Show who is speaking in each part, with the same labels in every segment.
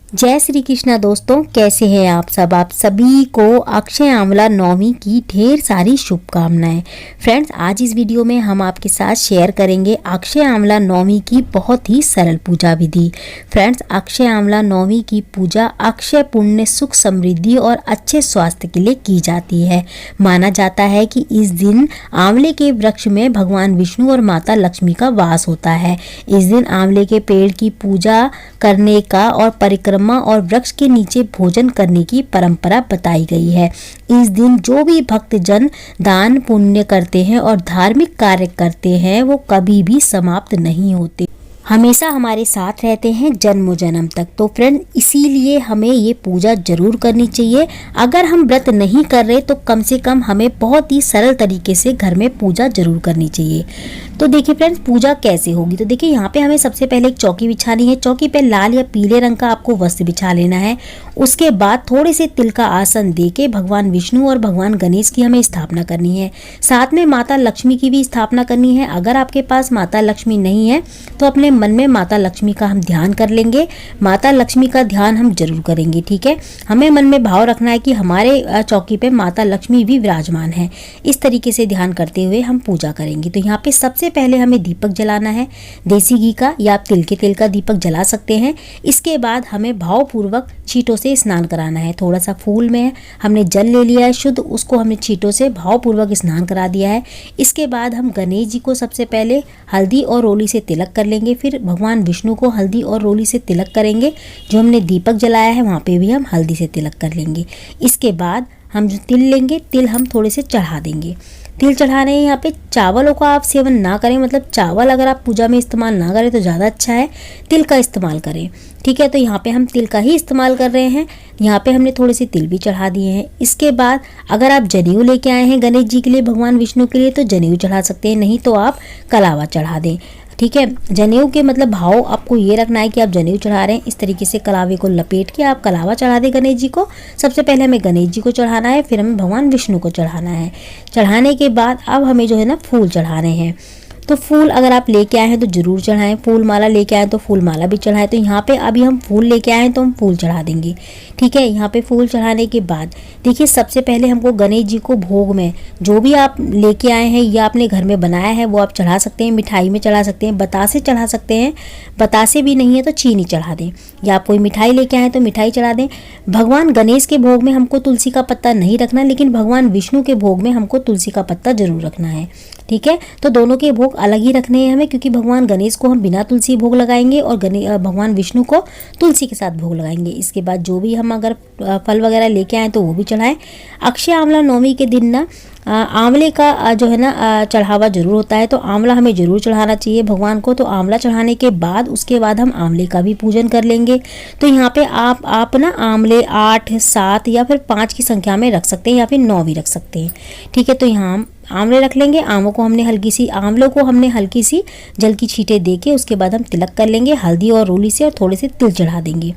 Speaker 1: जय श्री कृष्णा दोस्तों, कैसे हैं आप सब। आप सभी को अक्षय आंवला नवमी की ढेर सारी शुभकामनाएं। फ्रेंड्स, आज इस वीडियो में हम आपके साथ शेयर करेंगे अक्षय आंवला नवमी की बहुत ही सरल पूजा विधि। फ्रेंड्स, अक्षय आंवला नवमी की पूजा अक्षय पुण्य, सुख, समृद्धि और अच्छे स्वास्थ्य के लिए की जाती है। माना जाता है कि इस दिन आंवले के वृक्ष में भगवान विष्णु और माता लक्ष्मी का वास होता है। इस दिन आंवले के पेड़ की पूजा करने का और परिक्रमा और वृक्ष के नीचे भोजन करने की परंपरा बताई गई है। इस दिन जो भी भक्त जन दान पुण्य करते हैं और धार्मिक कार्य करते हैं वो कभी भी समाप्त नहीं होते, हमेशा हमारे साथ रहते हैं जन्मों जन्म तक। तो फ्रेंड, इसीलिए हमें ये पूजा जरूर करनी चाहिए। अगर हम व्रत नहीं कर रहे तो कम से कम हमें बहुत ही सरल तरीके से घर में पूजा जरूर करनी चाहिए। तो देखिए फ्रेंड्स, पूजा कैसे होगी। तो देखिए, यहाँ पे हमें सबसे पहले एक चौकी बिछानी है। चौकी पे लाल या पीले रंग का आपको वस्त्र बिछा लेना है। उसके बाद थोड़े से तिल का आसन देके भगवान विष्णु और भगवान गणेश की हमें स्थापना करनी है। साथ में माता लक्ष्मी की भी स्थापना करनी है। अगर आपके पास माता लक्ष्मी नहीं है तो अपने मन में माता लक्ष्मी का हम ध्यान कर लेंगे। माता लक्ष्मी का ध्यान हम जरूर करेंगे, ठीक है। हमें मन में भाव रखना है कि हमारे चौकी पे माता लक्ष्मी भी विराजमान है। इस तरीके से ध्यान करते हुए हम पूजा करेंगे। तो यहाँ पे सबसे पहले हमें दीपक जलाना है। देसी घी का या आप तिल के तेल का दीपक जला सकते हैं। इसके बाद हमें भावपूर्वक छींटों से स्नान कराना है। थोड़ा सा फूल में हमने जल ले लिया है शुद्ध, उसको हमने छींटों से भावपूर्वक स्नान करा दिया है। इसके बाद हम गणेश जी को सबसे पहले हल्दी और रोली से तिलक कर लेंगे। फिर भगवान विष्णु को हल्दी और रोली से तिलक करेंगे। जो हमने दीपक जलाया है वहाँ पे भी हम हल्दी से तिलक कर लेंगे। इसके बाद हम जो तिल लेंगे, तिल हम थोड़े से चढ़ा देंगे। तिल चढ़ाने यहाँ पे चावलों का आप सेवन ना करें, मतलब चावल अगर आप पूजा में इस्तेमाल ना करें तो ज़्यादा अच्छा है। तिल का इस्तेमाल करें, ठीक है। तो यहाँ पे हम तिल का ही इस्तेमाल कर रहे हैं। यहाँ पे हमने थोड़े से तिल भी चढ़ा दिए हैं। इसके बाद अगर आप जनेऊ लेके आए हैं गणेश जी के लिए, भगवान विष्णु के लिए, तो जनेऊ चढ़ा सकते हैं, नहीं तो आप कलावा चढ़ा दें, ठीक है। जनेऊ के मतलब भाव आपको ये रखना है कि आप जनेऊ चढ़ा रहे हैं। इस तरीके से कलावे को लपेट के आप कलावा चढ़ा दें गणेश जी को। सबसे पहले हमें गणेश जी को चढ़ाना है, फिर हमें भगवान विष्णु को चढ़ाना है। चढ़ाने के बाद अब हमें जो है ना फूल चढ़ाने हैं। तो फूल अगर आप लेके आए हैं तो जरूर चढ़ाएं। फूल माला लेके आए तो फूल माला भी चढ़ाएं। तो यहाँ पे अभी हम फूल लेके आए हैं तो हम फूल चढ़ा देंगे, ठीक है। यहाँ पे फूल चढ़ाने के बाद देखिए, सबसे पहले हमको गणेश जी को भोग में जो भी आप लेके आए हैं या आपने घर में बनाया है वो आप चढ़ा सकते हैं। मिठाई में चढ़ा सकते हैं, बतासे चढ़ा सकते हैं। बतासे भी नहीं है तो चीनी चढ़ा दें, या आप कोई मिठाई लेके आए तो मिठाई चढ़ा दें। भगवान गणेश के भोग में हमको तुलसी का पत्ता नहीं रखना, लेकिन भगवान विष्णु के भोग में हमको तुलसी का पत्ता जरूर रखना है, ठीक है। तो दोनों के भोग अलग ही रखने हैं हमें, क्योंकि भगवान गणेश को हम बिना तुलसी भोग लगाएंगे और भगवान विष्णु को तुलसी के साथ भोग लगाएंगे। इसके बाद जो भी हम अगर फल वगैरह लेके आए तो वो भी चढ़ाएं। अक्षय आंवला नवमी के दिन ना आंवले का जो है ना चढ़ावा जरूर होता है, तो आंवला हमें जरूर चढ़ाना चाहिए भगवान को। तो आंवला चढ़ाने के बाद उसके बाद हम आंवले का भी पूजन कर लेंगे। तो यहाँ पे आप ना आंवले 8, 7 या फिर 5 की संख्या में रख सकते हैं, या फिर 9 भी रख सकते हैं, ठीक है। तो यहाँ हम आंवले रख लेंगे। आंवलों को हमने हल्की सी जल की छींटे देके उसके बाद हम तिलक कर लेंगे हल्दी और रोली से, और थोड़े से तिल चढ़ा देंगे।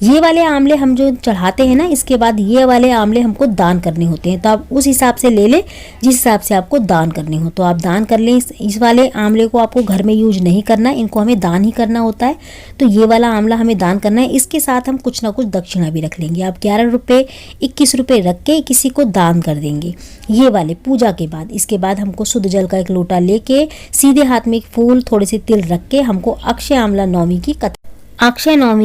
Speaker 1: ये वाले आंवले हम जो चढ़ाते हैं ना, इसके बाद ये वाले आंवले हमको दान करने होते हैं। तो आप उस हिसाब से ले लें जिस हिसाब से आपको दान करने हो, तो आप दान कर लें। इस वाले आंवले को आपको घर में यूज नहीं करना, इनको हमें दान ही करना होता है। तो ये वाला आंवला हमें दान करना है। इसके साथ हम कुछ ना कुछ दक्षिणा भी रख लेंगे। आप 11 रुपये, 21 रुपये रख के किसी को दान कर देंगे ये वाले पूजा के बाद। इसके बाद हमको शुद्ध जल का एक लोटा लेके सीधे हाथ में एक फूल, थोड़े से तिल रख के हमको अक्षय आंवला नवमी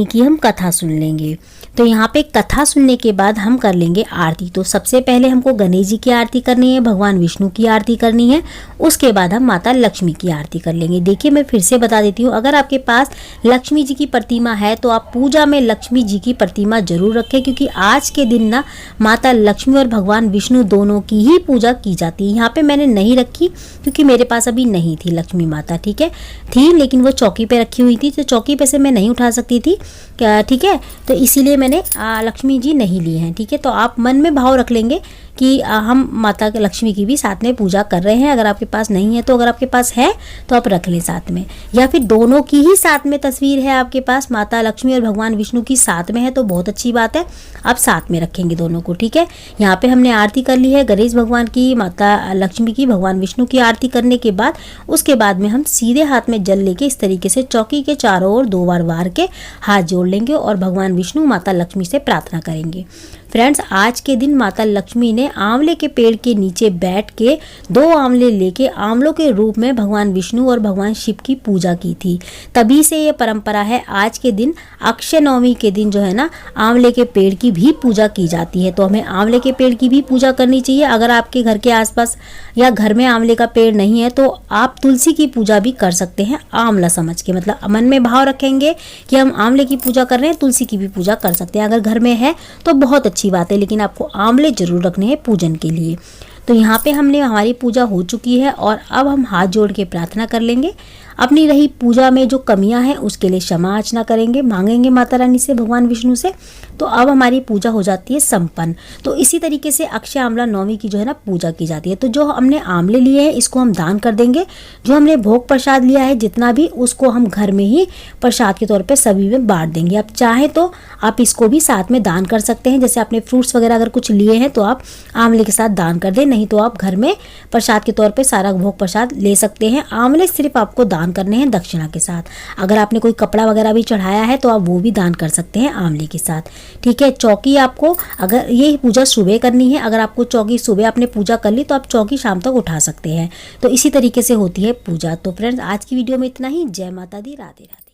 Speaker 1: की हम कथा सुन लेंगे। तो यहाँ पे कथा सुनने के बाद हम कर लेंगे आरती। तो सबसे पहले हमको गणेश जी की आरती करनी है, भगवान विष्णु की आरती करनी है, उसके बाद हम माता लक्ष्मी की आरती कर लेंगे। देखिए, मैं फिर से बता देती हूँ, अगर आपके पास लक्ष्मी जी की प्रतिमा है तो आप पूजा में लक्ष्मी जी की प्रतिमा जरूर रखें, क्योंकि आज के दिन ना माता लक्ष्मी और भगवान विष्णु दोनों की ही पूजा की जाती है। यहाँ पे मैंने नहीं रखी क्योंकि मेरे पास अभी नहीं थी लक्ष्मी माता, ठीक है। थी लेकिन वो चौकी पे रखी हुई थी, तो चौकी पे से मैं नहीं उठा सकती थी, ठीक है। तो इसीलिए मैंने लक्ष्मी जी नहीं ली हैं, ठीक है। तो आप मन में भाव रख लेंगे कि हम माता लक्ष्मी की भी साथ में पूजा कर रहे हैं। अगर आपके पास नहीं है तो अगर आपके पास है तो आप रख लें साथ में, या फिर दोनों की ही साथ में तस्वीर है आपके पास, माता लक्ष्मी और भगवान विष्णु की साथ में है तो बहुत अच्छी बात है, आप साथ में रखेंगे दोनों को, ठीक है। यहाँ पे हमने आरती कर ली है गणेश भगवान की, माता लक्ष्मी की, भगवान विष्णु की आरती करने के बाद उसके बाद में हम सीधे हाथ में जल लेके इस तरीके से चौकी के चारों ओर 2 बार वार करके हाथ जोड़ लेंगे और भगवान विष्णु माता लक्ष्मी से प्रार्थना करेंगे। फ्रेंड्स, आज के दिन माता लक्ष्मी ने आंवले के पेड़ के नीचे बैठ के 2 आंवले लेके आंवलों के रूप में भगवान विष्णु और भगवान शिव की पूजा की थी। तभी से ये परंपरा है, आज के दिन अक्षय नवमी के दिन जो है ना आंवले के पेड़ की भी पूजा की जाती है। तो हमें आंवले के पेड़ की भी पूजा करनी चाहिए। अगर आपके घर के आसपास या घर में आंवले का पेड़ नहीं है तो आप तुलसी की पूजा भी कर सकते हैं आंवला समझ के, मतलब मन में भाव रखेंगे कि हम आंवले की पूजा कर रहे हैं, तुलसी की भी पूजा कर सकते हैं। अगर घर में है तो बहुत अच्छी बात है, लेकिन आपको आंवले जरूर रखने हैं पूजन के लिए। तो यहाँ पे हमारी पूजा हो चुकी है और अब हम हाथ जोड़ के प्रार्थना कर लेंगे। अपनी रही पूजा में जो कमियां हैं उसके लिए क्षमा याचना करेंगे, मांगेंगे माता रानी से, भगवान विष्णु से। तो अब हमारी पूजा हो जाती है संपन्न। तो इसी तरीके से अक्षय आंवला नवमी की जो है ना पूजा की जाती है। तो जो हमने आंवले लिए हैं इसको हम दान कर देंगे। जो हमने भोग प्रसाद लिया है जितना भी, उसको हम घर में ही प्रसाद के तौर पर सभी में बांट देंगे। आप चाहें तो आप इसको भी साथ में दान कर सकते हैं। जैसे आपने फ्रूट्स वगैरह अगर कुछ लिए हैं तो आप आंवले के साथ दान कर दें, नहीं तो आप घर में प्रसाद के तौर पे सारा भोग प्रसाद ले सकते हैं। आंवले सिर्फ आपको दान करने हैं दक्षिणा के साथ। अगर आपने कोई कपड़ा वगैरह भी चढ़ाया है तो आप वो भी दान कर सकते हैं आंवले के साथ। ठीक है, चौकी आपको, अगर ये पूजा सुबह करनी है, अगर आपको चौकी सुबह आपने पूजा कर ली तो आप चौकी शाम तक उठा सकते हैं। तो इसी तरीके से होती है पूजा। तो फ्रेंड्स, आज की वीडियो में इतना ही। जय माता दी, राधे राधे।